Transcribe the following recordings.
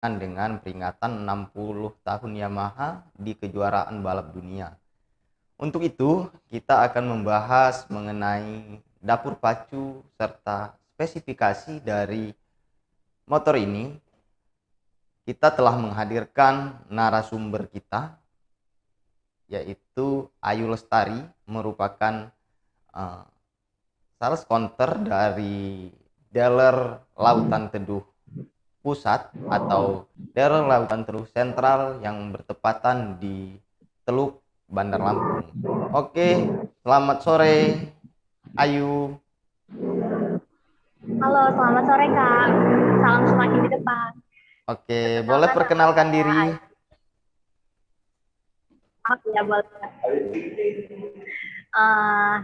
dengan peringatan 60 tahun Yamaha di kejuaraan balap dunia. Untuk itu, kita akan membahas mengenai dapur pacu serta spesifikasi dari motor ini. Kita telah menghadirkan narasumber kita, yaitu Ayu Lestari, merupakan sales counter dari dealer Lautan Teduh Pusat atau dealer Lautan Teduh Sentral yang bertepatan di Teluk Bandar Lampung. Oke, selamat sore Ayu. Halo, selamat sore Kak. Salam semakin di depan. Oke, boleh Perkenalkan nama perkenalkan saya diri? Ayu. Oh, ya boleh. Uh,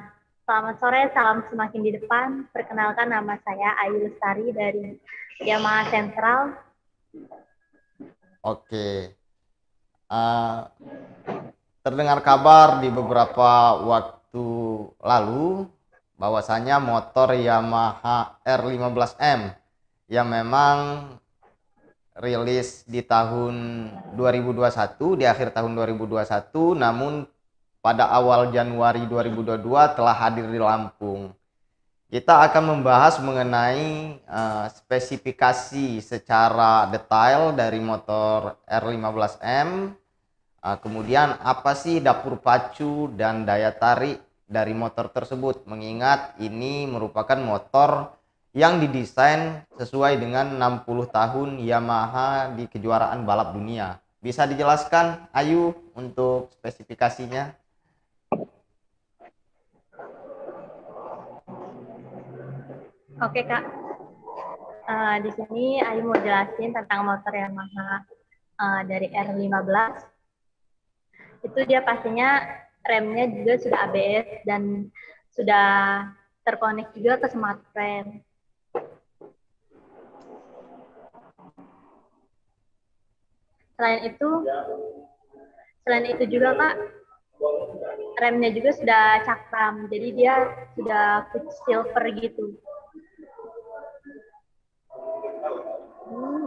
Selamat sore, salam semakin di depan. Perkenalkan nama saya Ayu Lestari dari Yamaha Sentral. Oke. Terdengar kabar di beberapa waktu lalu bahwasanya motor Yamaha R15M yang memang rilis di tahun 2021, di akhir tahun 2021, namun pada awal Januari 2022 telah hadir di Lampung. Kita akan membahas mengenai spesifikasi secara detail dari motor R15M. Kemudian apa sih dapur pacu dan daya tarik dari motor tersebut, mengingat ini merupakan motor yang didesain sesuai dengan 60 tahun Yamaha di kejuaraan balap dunia. Bisa dijelaskan Ayu untuk spesifikasinya? Oke Kak. Di sini Ayu mau jelasin tentang motor Yamaha dari R15. Itu dia pastinya remnya juga sudah ABS dan sudah terkonek juga ke smart frame. Selain itu juga Kak, remnya juga sudah cakram, jadi dia sudah silver gitu.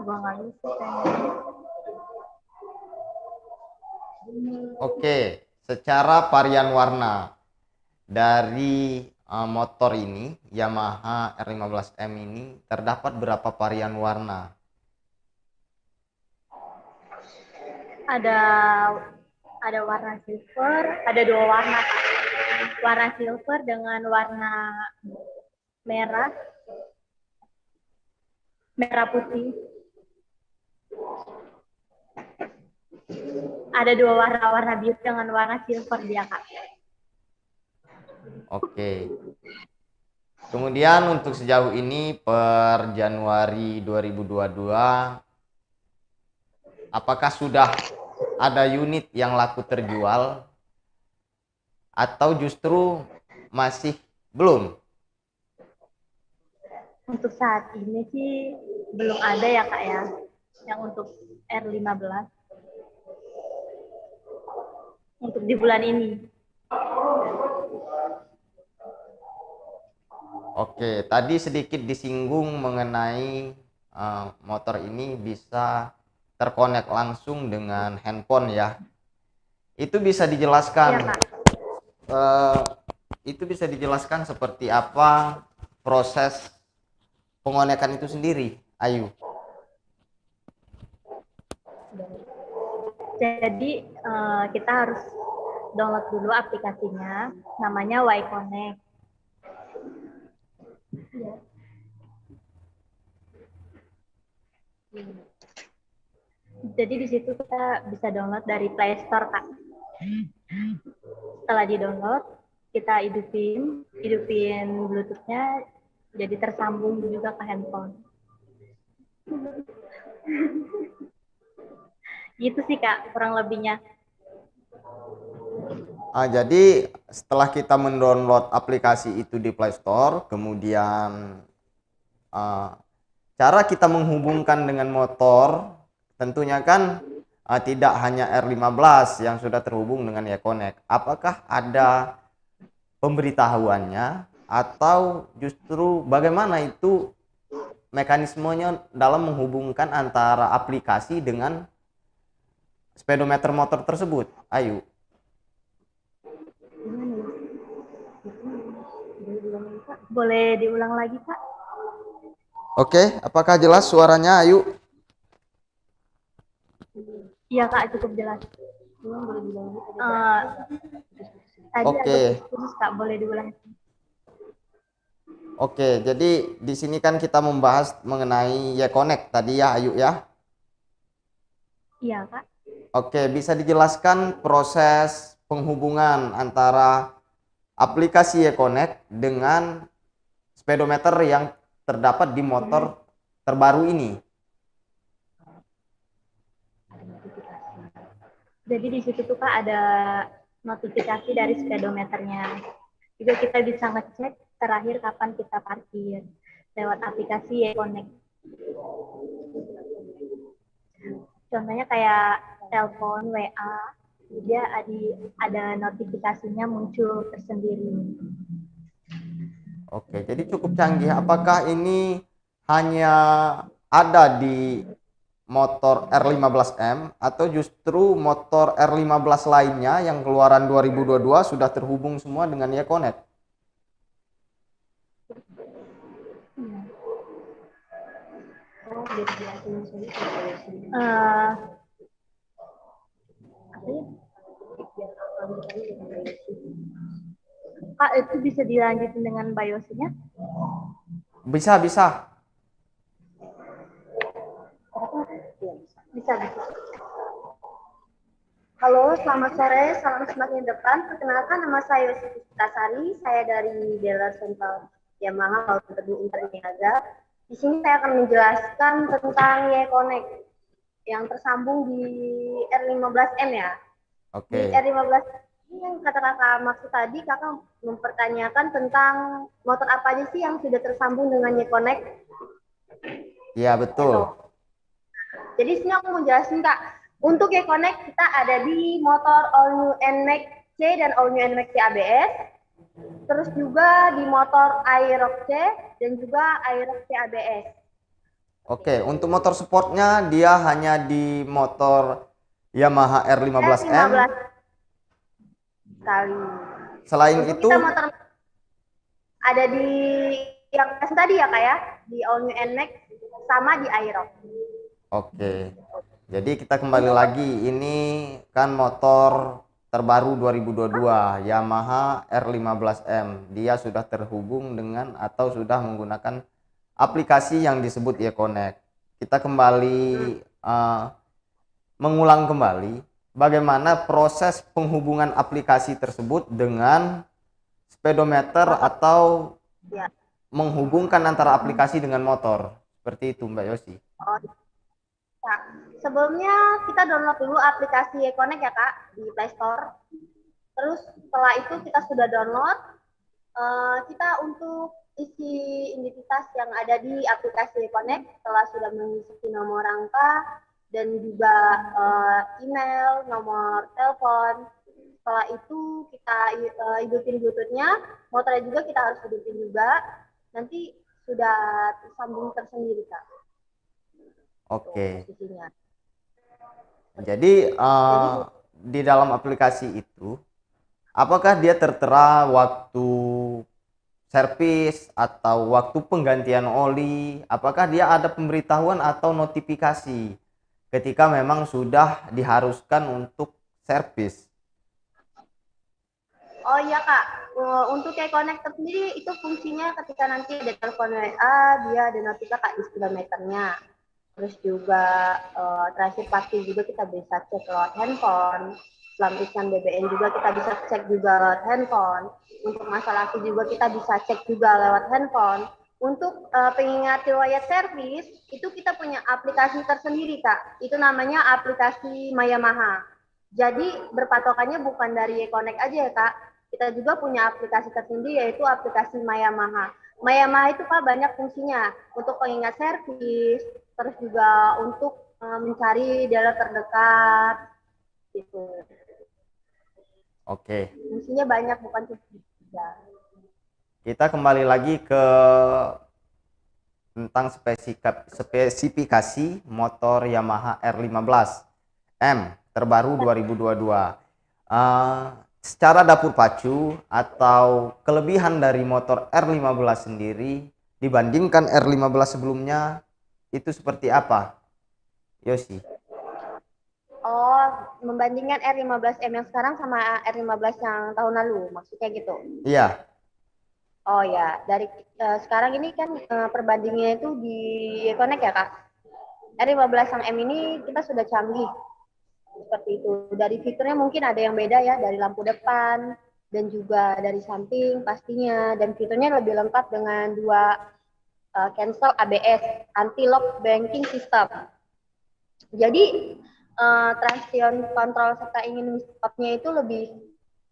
Gua nggak bisa kayaknya. Oke, secara varian warna dari motor ini, Yamaha R15M ini terdapat berapa varian warna? Ada warna silver, ada dua warna Kak. Warna silver dengan warna merah putih. Ada dua warna biru dengan warna silver dia Kak. Oke. Kemudian untuk sejauh ini per Januari 2022, apakah sudah ada unit yang laku terjual atau justru masih belum? Untuk saat ini sih belum ada ya Kak ya, yang untuk R15 untuk di bulan ini. Oke, tadi sedikit disinggung mengenai motor ini bisa terkonek langsung dengan handphone ya. Itu bisa dijelaskan, Ya Kak. itu bisa dijelaskan seperti apa proses pengonekan itu sendiri, Ayu? Jadi kita harus download dulu aplikasinya, namanya Y-Connect. Jadi di situ kita bisa download dari Play Store Kak. Setelah di-download, kita hidupin Bluetooth-nya, jadi tersambung juga ke handphone. Gitu sih Kak, kurang lebihnya. Jadi setelah kita mendownload aplikasi itu di Play Store, kemudian cara kita menghubungkan dengan motor tentunya kan tidak hanya R15 yang sudah terhubung dengan Y-Connect. Apakah ada pemberitahuannya atau justru bagaimana itu mekanismenya dalam menghubungkan antara aplikasi dengan speedometer motor tersebut, Ayu? Boleh diulang lagi, Kak? Oke, apakah jelas suaranya, Ayu? Iya, Kak, cukup jelas. Tadi Oke. agak putus, Kak. Boleh diulang? Oke, jadi di sini kan kita membahas mengenai YConnect tadi ya, Ayu ya. Iya, Kak. Oke, bisa dijelaskan proses penghubungan antara aplikasi YConnect dengan speedometer yang terdapat di motor terbaru ini? Jadi di situ tuh, Kak, ada notifikasi dari speedometernya. Juga kita bisa ngecek terakhir kapan kita parkir lewat aplikasi YConnect. Contohnya kayak telepon, WA, dia ada notifikasinya muncul tersendiri. Oke, jadi cukup canggih. Apakah ini hanya ada di motor R15M atau justru motor R15 lainnya yang keluaran 2022 sudah terhubung semua dengan YConnect? Kak, itu bisa dilanjutin dengan BIOS-nya? Bisa, bisa. Bisa, bisa. Halo, selamat sore, salam semakin depan. Perkenalkan, nama saya Yosi Puspitasari, saya dari dealer Sentral Yamaha Auto Teguh Interniaga. Di sini saya akan menjelaskan tentang YConnect yang tersambung di R15M ya. Di Oke. R15 ini yang kata kakak maksud tadi, kakak mempertanyakan tentang motor apa aja sih yang sudah tersambung dengan YConnect. Iya, betul. Jadi sini aku mau jelasin, Kak. Untuk YConnect kita ada di motor All New NMAX C dan All New NMAX C ABS. Terus juga di motor Aerox C dan juga Aerox C ABS. Oke, untuk motor sportnya dia hanya di motor Yamaha R15M. Sekali. Selain Untuk itu, kita motor ada di yang tadi ya, Kak ya, di All New NMAX sama di Aerox. oke. Jadi kita kembali lagi, ini kan motor terbaru 2022 Yamaha R15M. Dia sudah terhubung dengan atau sudah menggunakan aplikasi yang disebut YConnect. Kita kembali mengulang kembali bagaimana proses penghubungan aplikasi tersebut dengan speedometer atau menghubungkan antara aplikasi dengan motor. Seperti itu, Mbak Yosi. Oh, nah, sebelumnya kita download dulu aplikasi YConnect ya, Kak, di Play Store. Terus setelah itu kita sudah download, kita untuk isi identitas yang ada di aplikasi YConnect setelah sudah mengisi nomor rangka dan juga email, nomor telepon. Setelah itu kita hidupin Bluetooth-nya, motornya juga kita harus hidupin juga. Nanti sudah tersambung tersendiri, Kak. Oke. Jadi di dalam aplikasi itu, apakah dia tertera waktu servis atau waktu penggantian oli? Apakah dia ada pemberitahuan atau notifikasi ketika memang sudah diharuskan untuk servis? Oh iya, Kak, untuk YConnect sendiri itu fungsinya ketika nanti ada telepon WA, dia ada notifikasi di speedometernya. Terus juga terakhir pasti juga kita bisa cek lewat handphone. Lampisan BBM juga kita bisa cek juga lewat handphone. Untuk masalah itu juga kita bisa cek juga lewat handphone. Untuk pengingat riwayat servis, itu kita punya aplikasi tersendiri, Kak. Itu namanya aplikasi Mayamaha. Jadi berpatokannya bukan dari YConnect aja ya, Kak. Kita juga punya aplikasi tersendiri yaitu aplikasi Mayamaha. Mayamaha itu, Pak, banyak fungsinya untuk pengingat servis, terus juga untuk mencari dealer terdekat gitu. Oke. Fungsinya banyak, bukan cuma tiga. Kita kembali lagi ke tentang spesifikasi motor Yamaha R15M terbaru 2022. Secara dapur pacu atau kelebihan dari motor R15 sendiri dibandingkan R15 sebelumnya itu seperti apa, Yosi? Oh, membandingkan R15M yang sekarang sama R15 yang tahun lalu, maksudnya gitu. Iya. Oh ya, dari sekarang ini kan perbandingannya itu di Connect ya Kak. R15 yang M ini kita sudah canggih seperti itu. Dari fiturnya mungkin ada yang beda ya, dari lampu depan dan juga dari samping pastinya. Dan fiturnya lebih lengkap dengan dua cancel ABS, anti-lock braking system. Jadi traction control serta ingin stopnya itu lebih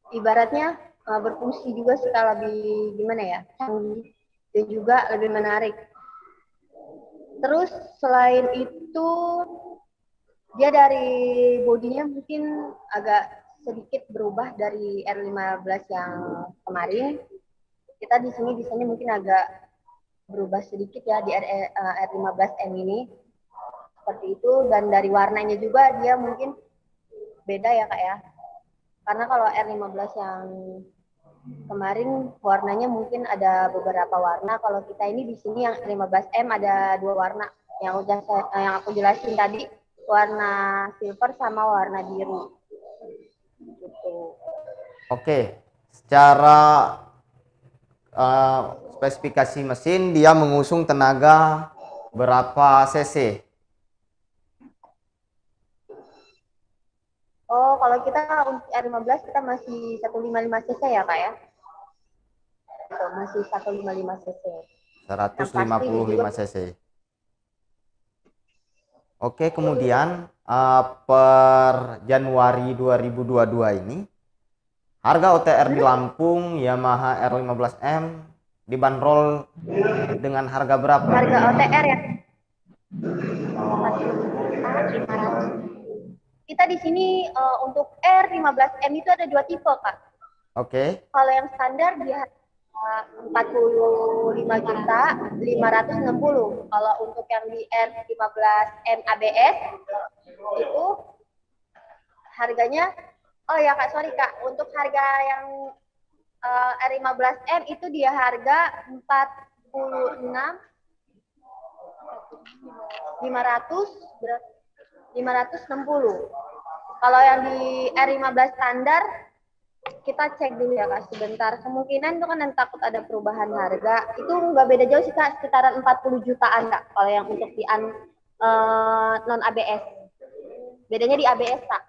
ibaratnya berfungsi juga secara lebih gimana ya, canggih dan juga lebih menarik. Terus selain itu dia dari bodinya mungkin agak sedikit berubah dari R15 yang kemarin. Kita di sini desainnya mungkin agak berubah sedikit ya di R15M ini. Seperti itu, dan dari warnanya juga dia mungkin beda ya Kak ya. Karena kalau R15 yang kemarin warnanya mungkin ada beberapa warna. Kalau kita ini di sini yang R15M ada dua warna. Yang aku jelasin tadi, warna silver sama warna biru. Gitu. Oke, secara spesifikasi mesin dia mengusung tenaga berapa cc? Oh, kalau kita untuk R15 kita masih 155 cc ya Kak ya? Masih 155 cc. 155 cc. Oke, kemudian per Januari 2022 ini harga OTR di Lampung Yamaha R15M dibanderol dengan harga berapa? Harga OTR ya. Kita di sini untuk R15M itu ada dua tipe Kak. Oke. Kalau yang standar dia 45.560. Kalau untuk yang di R15M ABS itu harganya, oh ya Kak, sorry Kak, untuk harga yang R15M itu dia harga 560. Kalau yang di R15 standar kita cek dulu ya Kak sebentar. Kemungkinan itu kan yang takut ada perubahan harga. Itu nggak beda jauh sih Kak, sekitaran 40 jutaan Kak. Kalau yang untuk di non ABS. Bedanya di ABS Kak.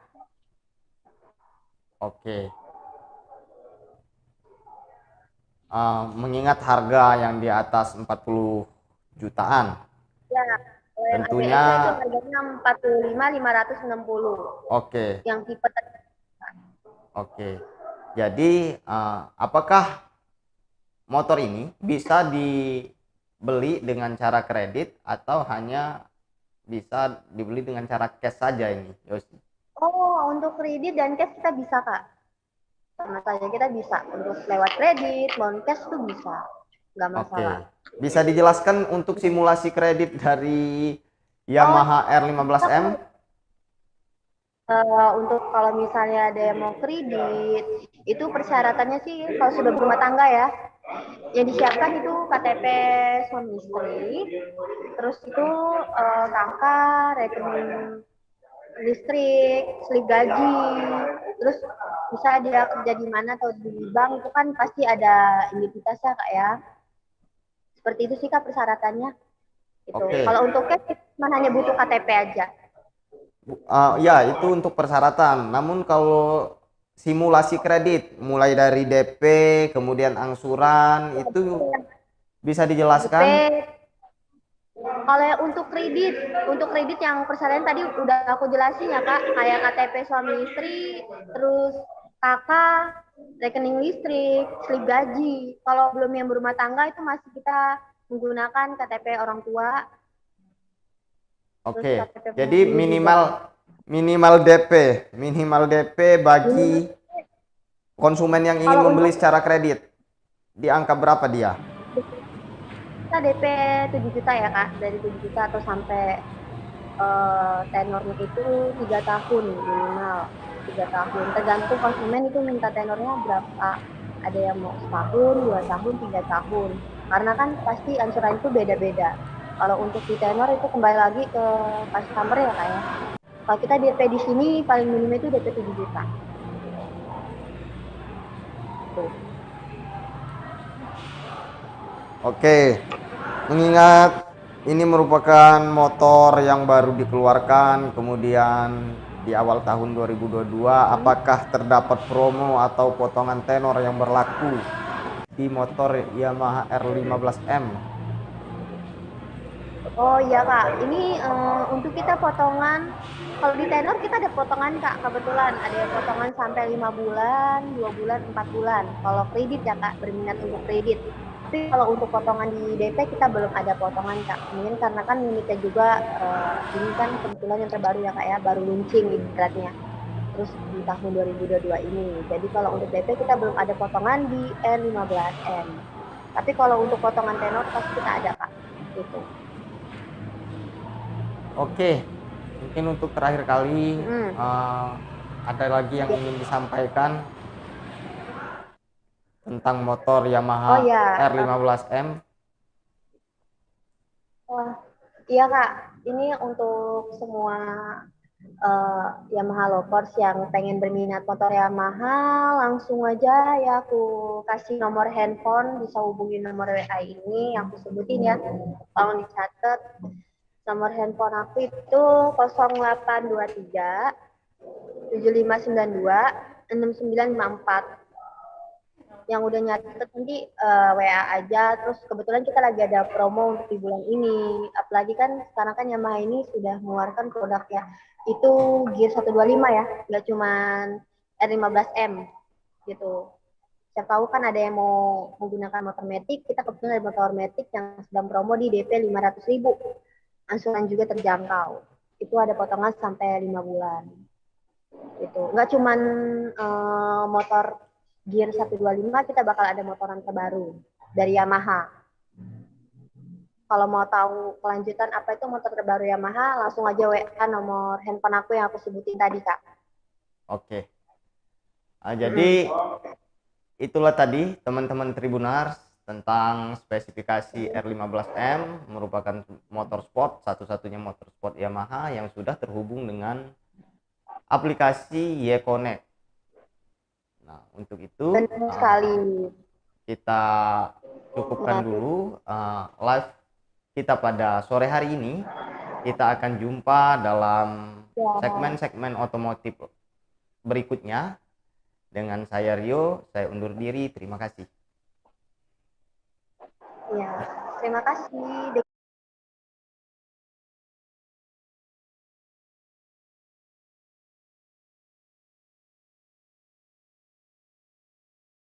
Oke. Mengingat harga yang di atas 40 jutaan. Ya, kalau yang tentunya ABS itu harganya 45.560. Oke. Yang tipe Oke. Jadi apakah motor ini bisa dibeli dengan cara kredit atau hanya bisa dibeli dengan cara cash saja ini, Yosi? Oh, untuk kredit dan cash kita bisa Kak. Sama saja kita bisa untuk lewat kredit, non cash tuh bisa, nggak masalah. Oke. Bisa dijelaskan untuk simulasi kredit dari Yamaha R15M? Untuk kalau misalnya ada yang mau kredit, itu persyaratannya sih kalau sudah berumah tangga ya, yang disiapkan itu KTP suami istri, terus itu kakak, rekening listrik, slip gaji, terus bisa dia kerja di mana atau di bank itu kan pasti ada identitasnya Kak ya. Seperti itu sih Kak persyaratannya. Gitu. Oke. Kalau untuk cash cuma hanya butuh KTP aja. Ya, itu untuk persyaratan. Namun kalau simulasi kredit mulai dari DP kemudian angsuran itu bisa dijelaskan? Kalau untuk kredit yang persyaratan tadi udah aku jelasin ya Kak, kayak KTP suami istri, terus kakak, rekening listrik, slip gaji. Kalau belum yang berumah tangga itu masih kita menggunakan KTP orang tua. Oke. Jadi minimal DP bagi konsumen yang ingin membeli secara kredit. Di angka berapa dia? kita DP 7 juta ya Kak, dari 7 juta atau sampai tenornya itu 3 tahun minimal, 3 tahun. Tergantung konsumen itu minta tenornya berapa. Ada yang mau setahun, 2 tahun, 3 tahun. Karena kan pasti ansuran itu beda-beda. Kalau untuk di tenor itu kembali lagi ke customer ya Kak ya. Kalau kita DP di sini paling minim itu DP 7 juta. Tuh. Oke, mengingat ini merupakan motor yang baru dikeluarkan, kemudian di awal tahun 2022, apakah terdapat promo atau potongan tenor yang berlaku di motor Yamaha R15M? Oh iya Kak, ini untuk kita potongan, kalau di tenor kita ada potongan Kak, kebetulan ada yang potongan sampai 5 bulan, 2 bulan, 4 bulan. Kalau kredit ya Kak, berminat untuk kredit. Tapi kalau untuk potongan di DP kita belum ada potongan Kak. Mungkin karena kan unitnya juga ini kan kebetulan yang terbaru ya Kak ya, baru launching ibaratnya. Terus di tahun 2022 ini. Jadi kalau untuk DP kita belum ada potongan di R15M. Tapi kalau untuk potongan tenor pasti kita ada Kak. Gitu. Oke, mungkin untuk terakhir kali ada lagi yang ingin disampaikan tentang motor Oh Yamaha ya, R15M. iya Kak, ini untuk semua Yamaha lovers yang pengen berminat motor Yamaha, langsung aja ya aku kasih nomor handphone, bisa hubungi nomor WA ini yang aku sebutin ya, tolong dicatat. Nomor handphone aku itu 0823 7592 6954. Yang udah nyatet nanti WA aja. Terus kebetulan kita lagi ada promo untuk di bulan ini. Apalagi kan sekarang kan Yamaha ini sudah mengeluarkan produknya itu Gear 125 ya, nggak cuman R15M gitu. Siapa tahu kan ada yang mau menggunakan motor Matic, kita kebetulan ada motor Matic yang sedang promo di DP 500.000. Angsuran juga terjangkau. Itu ada potongan sampai 5 bulan. Gitu. Nggak cuman motor Gear 125, kita bakal ada motoran terbaru dari Yamaha. Kalau mau tahu kelanjutan apa itu motor terbaru Yamaha, langsung aja WA nomor handphone aku yang aku sebutin tadi, Kak. Oke. Jadi itulah tadi teman-teman Tribunars tentang spesifikasi R15M, merupakan motor sport, satu-satunya motor sport Yamaha yang sudah terhubung dengan aplikasi YConnect. Nah, untuk itu Benar sekali. kita cukupkan dulu live kita pada sore hari ini. Kita akan jumpa dalam segmen-segmen otomotif berikutnya. Dengan saya Rio, saya undur diri. Terima kasih. Ya, terima kasih.